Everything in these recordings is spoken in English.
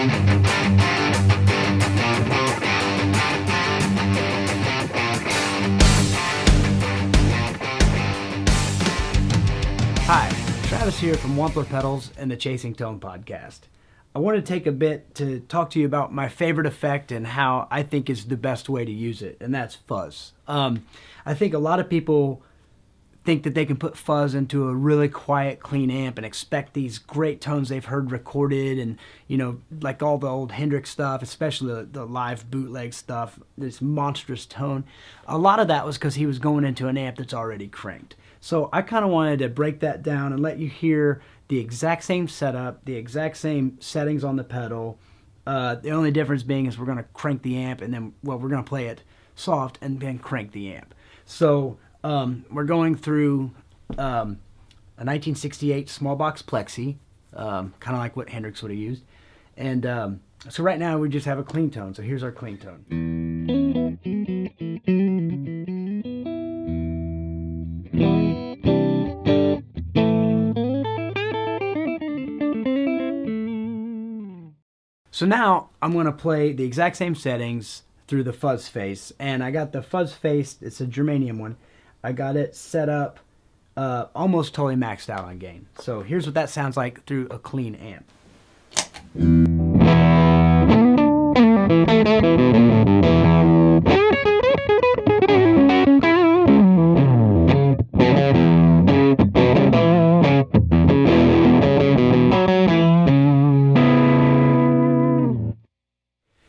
Hi, Travis here from Wampler Pedals and the Chasing Tone podcast. I want to take a bit to talk to you about my favorite effect and how I think is the best way to use it, and that's fuzz. I think a lot of people think that they can put fuzz into a really quiet, clean amp and expect these great tones they've heard recorded and, you know, like all the old Hendrix stuff, especially the live bootleg stuff, this monstrous tone. A lot of that was because he was going into an amp that's already cranked. So I kind of wanted to break that down and let you hear the exact same setup, the exact same settings on the pedal. The only difference being is we're going to crank the amp and then, well, we're going to play it soft and then crank the amp. So we're going through a 1968 small box Plexi, kind of like what Hendrix would have used. And so right now we just have a clean tone. So here's our clean tone. So now I'm going to play the exact same settings through the fuzz face, and I got the fuzz face, it's a germanium one. I got it set up almost totally maxed out on gain. So here's what that sounds like through a clean amp.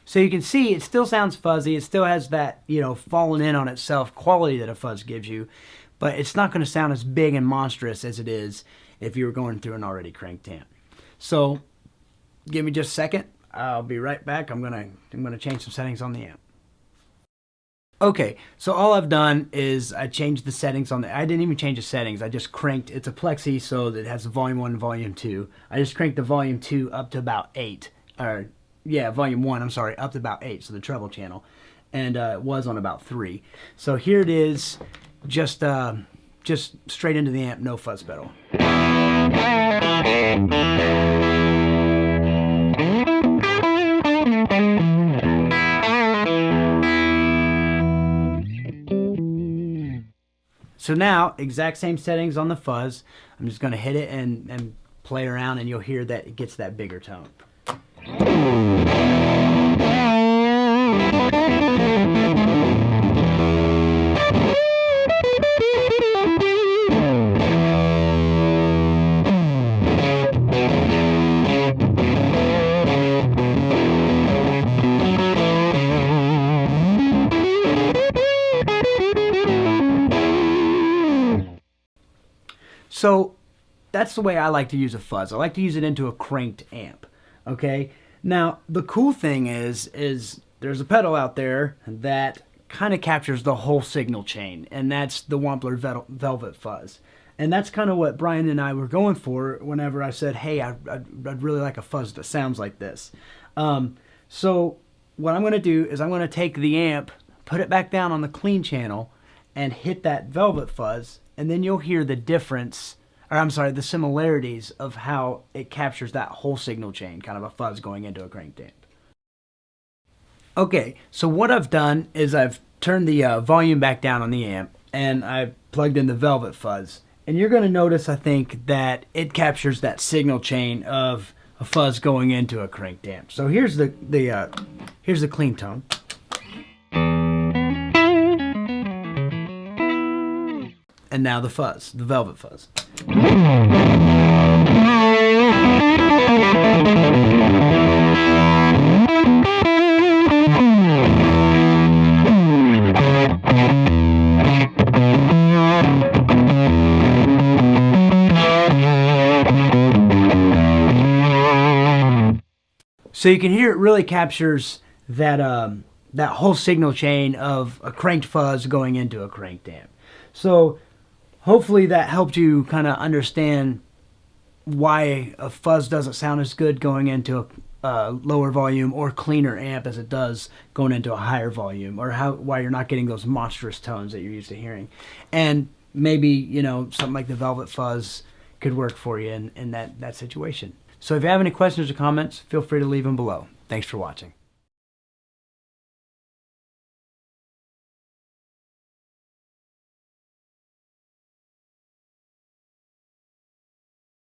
So you can see it still sounds fuzzy. It still has that, you know, falling in on itself quality that a fuzz gives you, but it's not going to sound as big and monstrous as it is if you were going through an already cranked amp. So give me just a second. I'll be right back. I'm gonna change some settings on the amp. Okay, so all I've done is I changed the settings on the. I didn't even change the settings. I just cranked. It's a Plexi, so it has volume 1 and volume 2. I just cranked the volume 2 up to about 8, or yeah, volume 1, I'm sorry, up to about 8, so the treble channel, and it was on about 3. So here it is, just straight into the amp, no fuzz pedal. So now, exact same settings on the fuzz. I'm just going to hit it and play around, and you'll hear that it gets that bigger tone. So that's the way I like to use a fuzz. I like to use it into a cranked amp. Okay. Now the cool thing is there's a pedal out there that kind of captures the whole signal chain, and that's the Wampler Velvet Fuzz. And that's kind of what Brian and I were going for whenever I said, hey, I'd really like a fuzz that sounds like this. So what I'm going to do is I'm going to take the amp, put it back down on the clean channel, and hit that Velvet Fuzz, and then you'll hear the difference, or I'm sorry, the similarities of how it captures that whole signal chain, kind of a fuzz going into a cranked amp. Okay, so what I've done is I've turned the volume back down on the amp, and I've plugged in the Velvet Fuzz. And you're going to notice, I think, that it captures that signal chain of a fuzz going into a cranked amp. So here's the clean tone. And now the fuzz, the Velvet Fuzz. So you can hear it really captures that that whole signal chain of a cranked fuzz going into a cranked amp. So hopefully that helped you kind of understand why a fuzz doesn't sound as good going into a lower volume or cleaner amp as it does going into a higher volume, or why you're not getting those monstrous tones that you're used to hearing. And maybe, you know, something like the Velvet Fuzz could work for you in that situation. So if you have any questions or comments, feel free to leave them below. Thanks for watching.